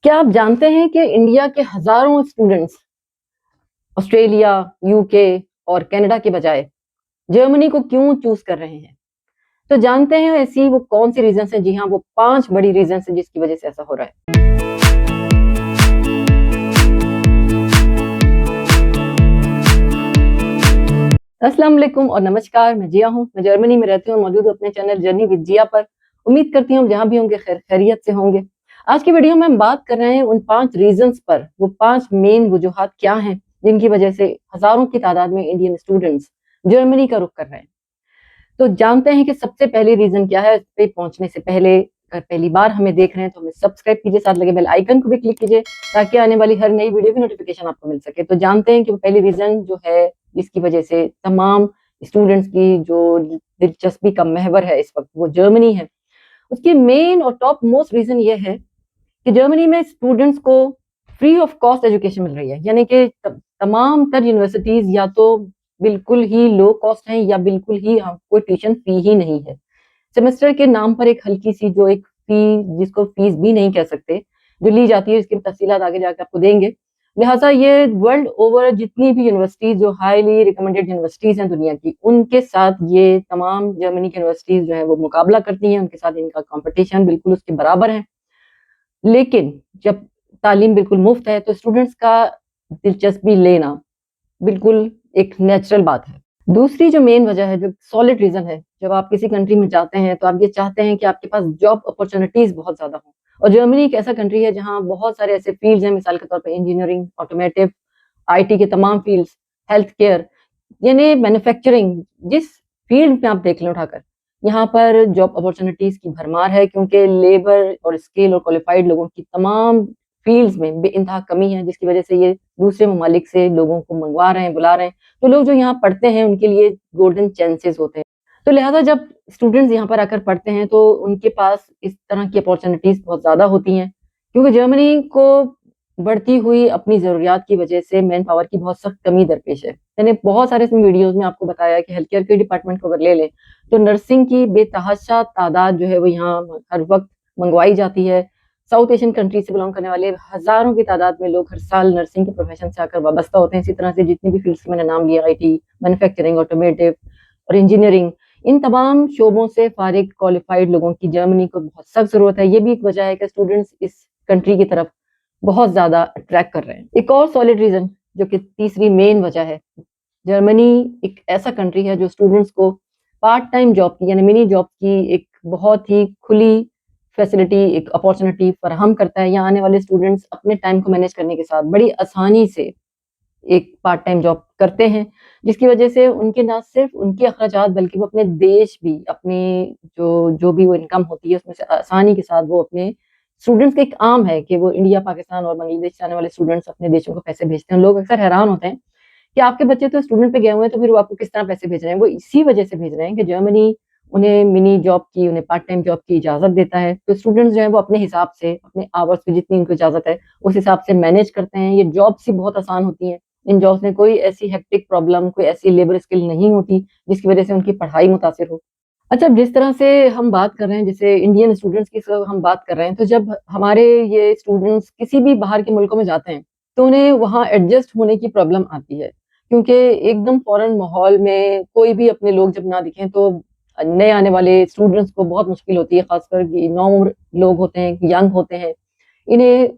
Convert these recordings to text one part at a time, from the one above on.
क्या आप जानते हैं कि इंडिया के हजारों स्टूडेंट्स ऑस्ट्रेलिया, यूके और कनाडा के बजाय जर्मनी को क्यों चूज कर रहे हैं? तो जानते हैं ऐसी वो कौन सी रीजंस हैं? जी हाँ, वो 5 बड़ी रीजंस हैं जिसकी वजह से ऐसा हो रहा है। अस्सलाम वालेकुम और नमस्कार। मैं जिया हूँ। मैं जर्मनी में रहती हूँ, मौजूद हूँ अपने चैनल जर्नी विद जिया पर। उम्मीद करती हूँ जहाँ भी होंगे खैरियत से होंगे। आज की वीडियो में हम बात कर रहे हैं उन 5 रीजंस पर, वो 5 मेन वजूहात क्या हैं जिनकी वजह से हजारों की तादाद में इंडियन स्टूडेंट्स जर्मनी का रुख कर रहे हैं। तो जानते हैं कि सबसे पहली रीजन क्या है। इस पे पहुंचने से पहले, अगर पहली बार हमें देख रहे हैं तो हमें सब्सक्राइब कीजिए, साथ लगे बेल आइकन को भी क्लिक कीजिए ताकि आने वाली हर नई वीडियो की नोटिफिकेशन आपको मिल सके। तो जानते हैं कि पहली रीजन जो है जिसकी वजह से तमाम स्टूडेंट्स की जो दिलचस्पी का महवर है इस वक्त वो जर्मनी है। उसकी मेन और टॉप मोस्ट रीजन ये है कि जर्मनी में स्टूडेंट्स को फ्री ऑफ कॉस्ट एजुकेशन मिल रही है, यानी कि तमाम तर यूनिवर्सिटीज या तो बिल्कुल ही लो कॉस्ट है या बिल्कुल ही कोई ट्यूशन फी ही नहीं है। सेमेस्टर के नाम पर एक हल्की सी जो एक फी, जिसको फीस भी नहीं कह सकते, जो ली जाती है, इसकी तफसीलात आगे जाकर आपको देंगे। लिहाजा ये वर्ल्ड ओवर जितनी भी यूनिवर्सिटीज जो हाईली रिकमेंडेड यूनिवर्सिटीज हैं दुनिया की, उनके साथ ये तमाम जर्मनी की यूनिवर्सिटीज जो है वो मुकाबला करती हैं, उनके साथ इनका कंपटीशन बिल्कुल उसके बराबर है। लेकिन जब तालीम बिल्कुल मुफ्त है तो स्टूडेंट्स का दिलचस्पी लेना बिल्कुल एक नेचुरल बात है। दूसरी जो मेन वजह है, जो सॉलिड रीजन है, जब आप किसी कंट्री में जाते हैं तो आप ये चाहते हैं कि आपके पास जॉब अपॉर्चुनिटीज बहुत ज्यादा हो। और जर्मनी एक ऐसा कंट्री है जहाँ बहुत सारे ऐसे फील्ड्स हैं, मिसाल के तौर पर इंजीनियरिंग, ऑटोमेटिव, आईटी के तमाम फील्ड्स, हेल्थ केयर, यानी मैन्युफैक्चरिंग, जिस फील्ड में आप देख लें उठाकर, यहाँ पर जॉब अपॉर्चुनिटीज की भरमार है, क्योंकि लेबर और स्किल और क्वालिफाइड लोगों की तमाम फील्ड्स में बेइंतहा कमी है, जिसकी वजह से ये दूसरे ममालिक से लोगों को मंगवा रहे हैं, बुला रहे हैं। तो लोग जो यहाँ पढ़ते हैं उनके लिए गोल्डन चांसेस होते हैं। तो लिहाजा जब स्टूडेंट्स यहाँ पर आकर पढ़ते हैं तो उनके पास इस तरह की अपॉर्चुनिटीज बहुत ज्यादा होती हैं, क्योंकि जर्मनी को बढ़ती हुई अपनी जरूरियात की वजह से मैन पावर की बहुत सख्त कमी दरपेश है। मैंने बहुत सारे वीडियोज में आपको बताया कि हेल्थ केयर के डिपार्टमेंट को अगर ले लें तो नर्सिंग की बेतहाशा तादाद जो है वो यहाँ हर वक्त मंगवाई जाती है। साउथ एशियन कंट्री से बिलोंग करने वाले हजारों की तादाद में लोग हर साल नर्सिंग के प्रोफेशन से आकर वाबस्ता होते हैं। इसी तरह से जितनी भी फील्ड्स के मैंने नाम लिया, आईटी, मैन्युफैक्चरिंग, ऑटोमेटिव और इंजीनियरिंग, इन तमाम शोबों से फारिग क्वालिफाइड लोगों की जर्मनी को बहुत सख्त जरूरत है। ये भी एक वजह है कि स्टूडेंट्स इस कंट्री की तरफ बहुत ज्यादा अट्रैक्ट कर रहे हैं। एक और सॉलिड रीजन, जो कि तीसरी मेन वजह है, जर्मनी एक ऐसा कंट्री है जो स्टूडेंट्स को पार्ट टाइम जॉब की यानी मिनी जॉब की एक बहुत ही खुली फैसिलिटी, एक अपॉर्चुनिटी फराहम करता है। यहाँ आने वाले स्टूडेंट्स अपने टाइम को मैनेज करने के साथ बड़ी आसानी से एक पार्ट टाइम जॉब करते हैं, जिसकी वजह से उनके ना सिर्फ उनके अखराजात बल्कि वो अपने देश भी, अपनी जो जो भी वो इनकम होती है उसमें से आसानी के साथ वो अपने स्टूडेंट्स का एक आम है कि वो इंडिया, पाकिस्तान और बांग्लादेश से आने वाले स्टूडेंट्स अपने देशों को पैसे भेजते हैं। लोग अक्सर हैरान होते हैं कि आपके बच्चे तो स्टूडेंट पे गए हुए हैं, तो फिर वो आपको किस तरह पैसे भेज रहे हैं? वो इसी वजह से भेज रहे हैं कि जर्मनी उन्हें मिनी जॉब की, उन्हें पार्ट टाइम जॉब की इजाजत देता है। तो स्टूडेंट्स जो है वो अपने हिसाब से, अपने आवर्स की जितनी उनको इजाजत है उस हिसाब से मैनेज करते हैं। ये जॉब्स ही बहुत आसान होती हैं। इन जॉब्स में कोई ऐसी हेक्टिक प्रॉब्लम, कोई ऐसी लेबर स्किल नहीं होती जिसकी वजह से उनकी पढ़ाई मुतासिर हो। अच्छा, जिस तरह से हम बात कर रहे हैं, जैसे इंडियन स्टूडेंट्स की हम बात कर रहे हैं, तो जब हमारे ये स्टूडेंट्स किसी भी बाहर के मुल्कों में जाते हैं तो उन्हें वहाँ एडजस्ट होने की प्रॉब्लम आती है, क्योंकि एकदम फॉरेन माहौल में कोई भी अपने लोग जब ना दिखें तो नए आने वाले स्टूडेंट्स को बहुत मुश्किल होती है, खासकर नौ लोग होते हैं, यंग होते हैं, इन्हें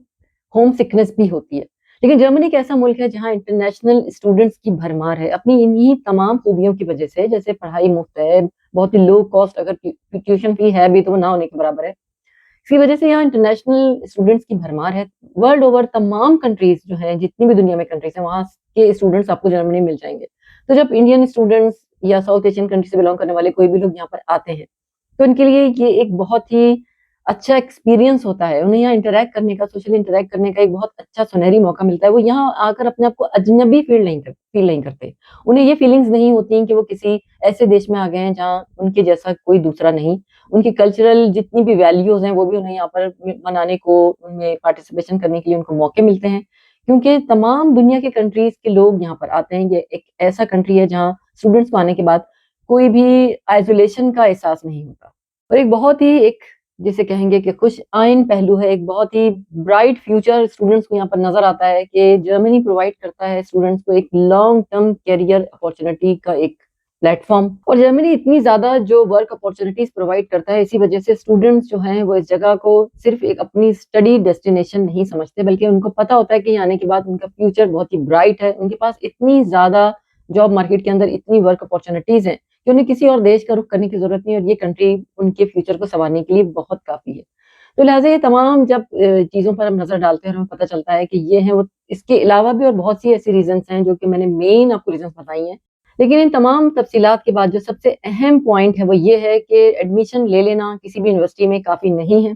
होम सिकनेस भी होती है। लेकिन जर्मनी एक ऐसा मुल्क है जहाँ इंटरनेशनल स्टूडेंट्स की भरमार है, अपनी इन्हीं तमाम खूबियों की वजह से, जैसे पढ़ाई मुफ्त है, बहुत ही लो कॉस्ट, अगर ट्यूशन फी है भी तो वो ना होने के बराबर है। इसकी वजह से यहाँ इंटरनेशनल स्टूडेंट्स की भरमार है। वर्ल्ड ओवर तमाम कंट्रीज जो हैं, जितनी भी दुनिया में कंट्रीज हैं, वहाँ के स्टूडेंट्स आपको जर्मनी में मिल जाएंगे। तो जब इंडियन स्टूडेंट्स या साउथ एशियन कंट्री से बिलोंग करने वाले कोई भी लोग यहाँ पर आते हैं तो उनके लिए ये एक बहुत ही अच्छा एक्सपीरियंस होता है। उन्हें यहाँ इंटरैक्ट करने का, सोशली इंटरैक्ट करने का एक बहुत अच्छा सुनहरी मौका मिलता है। वो यहाँ आकर अपने आप को अजनबी फील नहीं करते। उन्हें ये फीलिंग्स नहीं होती कि वो किसी ऐसे देश में आ गए हैं जहाँ उनके जैसा कोई दूसरा नहीं। उनकी कल्चरल जितनी भी वैल्यूज हैं वो भी उन्हें यहाँ पर मनाने को, उनमें पार्टिसिपेशन करने के लिए उनको मौके मिलते हैं, क्योंकि तमाम दुनिया के कंट्रीज के लोग यहाँ पर आते हैं। ये एक ऐसा कंट्री है जहाँ स्टूडेंट्स को आने के बाद कोई भी आइसोलेशन का एहसास नहीं होता। और एक बहुत ही एक जिसे कहेंगे कि खुश आइन पहलू है, एक बहुत ही ब्राइट फ्यूचर स्टूडेंट्स को यहाँ पर नज़र आता है कि जर्मनी प्रोवाइड करता है स्टूडेंट्स को एक लॉन्ग टर्म करियर अपॉर्चुनिटी का एक प्लेटफॉर्म। और जर्मनी इतनी ज़्यादा जो वर्क अपॉर्चुनिटीज़ प्रोवाइड करता है, इसी वजह से स्टूडेंट्स जो हैं वो इस जगह को सिर्फ एक अपनी स्टडी डेस्टिनेशन नहीं समझते, बल्कि उनको पता होता है कि आने के बाद उनका फ्यूचर बहुत ही ब्राइट है। उनके पास इतनी ज़्यादा जॉब मार्केट के अंदर इतनी वर्क अपॉर्चुनिटीज़ हैं कि उन्हें किसी और देश का रुख करने की ज़रूरत नहीं है और ये कंट्री उनके फ्यूचर को सँवारने के लिए बहुत काफ़ी है। तो लिहाज़ा ये तमाम जब चीज़ों पर हम नज़र डालते हैं और हमें पता चलता है कि ये हैं वो, इसके अलावा भी और बहुत सी ऐसी रीज़न्स हैं जो कि मैंने मेन आपको रीज़न्स बताई हैं। लेकिन इन तमाम तफ़सीलात के बाद जो सबसे अहम पॉइंट है वो ये है कि एडमिशन ले लेना किसी भी यूनिवर्सिटी में काफ़ी नहीं है।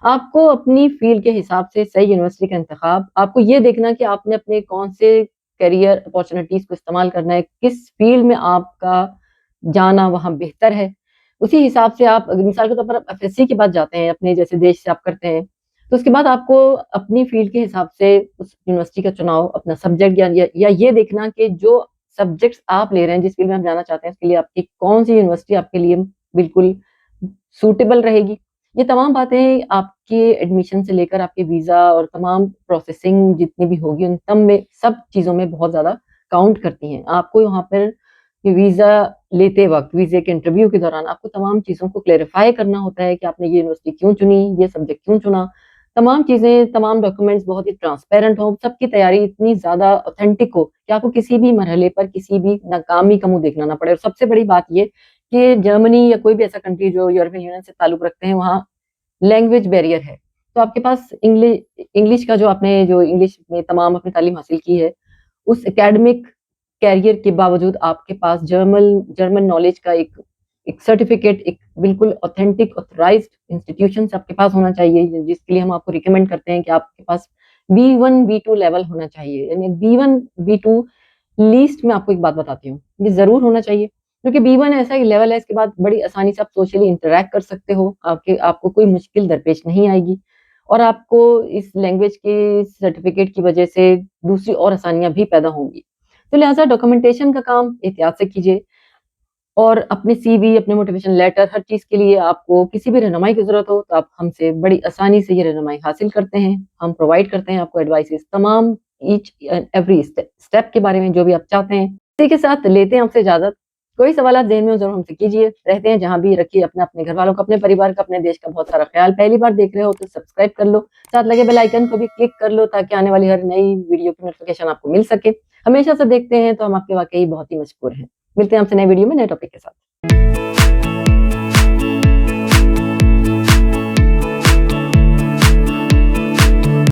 आपको अपनी फ़ील्ड के हिसाब से सही यूनिवर्सिटी का इंतख़ाब, आपको ये देखना कि आपने अपने कौन से करियर अपॉर्चुनिटीज़ को इस्तेमाल करना है, किस फ़ील्ड में आपका जाना वहाँ बेहतर है। उसी हिसाब से आप अगर मिसाल के तौर पर आप एफएससी के बाद जाते हैं, अपने जैसे देश से आप करते हैं, तो उसके बाद आपको अपनी फ़ील्ड के हिसाब से उस यूनिवर्सिटी का चुनाव, अपना सब्जेक्ट या ये देखना कि जो सब्जेक्ट्स आप ले रहे हैं, जिस फ़ील्ड में आप जाना चाहते हैं, उसके लिए आपकी कौन-सी यूनिवर्सिटी आपके लिए बिल्कुल सूटेबल रहेगी। ये तमाम बातें आपके एडमिशन से लेकर आपके वीज़ा और तमाम प्रोसेसिंग जितनी भी होगी, उन सब चीज़ों में बहुत ज़्यादा काउंट करती हैं। आपको वहाँ पर वीज़ा लेते वक़्त, वीज़े के इंटरव्यू के दौरान आपको तमाम चीज़ों को क्लैरिफ़ाई करना होता है कि आपने ये यूनिवर्सिटी क्यों चुनी, ये सब्जेक्ट क्यों चुना। तमाम चीज़ें, तमाम डॉक्यूमेंट्स बहुत ही ट्रांसपेरेंट हों, सबकी तैयारी इतनी ज़्यादा ऑथेंटिक हो कि आपको किसी भी मरहले पर किसी भी नाकामी का मुँह देखना ना पड़े। और सबसे बड़ी बात ये कि जर्मनी या कोई भी ऐसा कंट्री जो यूरोपियन यूनियन से ताल्लुक़ रखते हैं, वहाँ लैंग्वेज बैरियर है। तो आपके पास इंग्लिश का जो इंग्लिश में तमाम अपनी तालीम हासिल की है, उस एकेडमिक कैरियर के बावजूद आपके पास जर्मन नॉलेज का एक सर्टिफ़िकेट, एक बिल्कुल ऑथेंटिक ऑथराइज़्ड इंस्टीट्यूशन से आपके पास होना चाहिए, जिसके लिए हम आपको रिकमेंड करते हैं कि आपके पास बी1, बी2 लेवल होना चाहिए। यानी बी1, बी2 लीस्ट मैं आपको एक बात बताती हूँ, ये ज़रूर होना चाहिए, क्योंकि बी1 ऐसा एक लेवल है, इसके बाद बड़ी आसानी से आप सोशली इंटरैक्ट कर सकते हो, आपको कोई मुश्किल दरपेश नहीं आएगी और आपको इस लैंग्वेज के सर्टिफ़िकेट की वजह से दूसरी और आसानियाँ भी पैदा होंगी। तो लिहाज़ा डॉक्यूमेंटेशन का काम एहतियात से कीजिए और अपने सीवी, अपने मोटिवेशन लेटर, हर चीज़ के लिए आपको किसी भी रहनुमाई की ज़रूरत हो, तो आप हमसे बड़ी आसानी से ये रहनुमाई हासिल करते हैं। हम प्रोवाइड करते हैं आपको एडवाइसेज़ तमाम ईच एंड एवरी स्टेप के बारे में जो भी आप चाहते हैं। इसी के साथ लेते हैं आपसे इजाज़त। कोई सवालात ज़हन में हो ज़रूर हमसे कीजिए। रहते हैं जहाँ भी, रखिए अपना, अपने घरवालों का, अपने परिवार का, अपने देश का बहुत सारा ख़्याल। पहली बार देख रहे हो तो सब्सक्राइब कर लो, साथ लगे बेल आइकन को भी क्लिक कर लो ताकि आने वाली हर नई वीडियो की नोटिफ़िकेशन आपको मिल सके। हमेशा से देखते हैं तो हम आपके वाक़ई बहुत ही मशकूर हैं। मिलते हैं आपसे नई वीडियो में नए टॉपिक के साथ।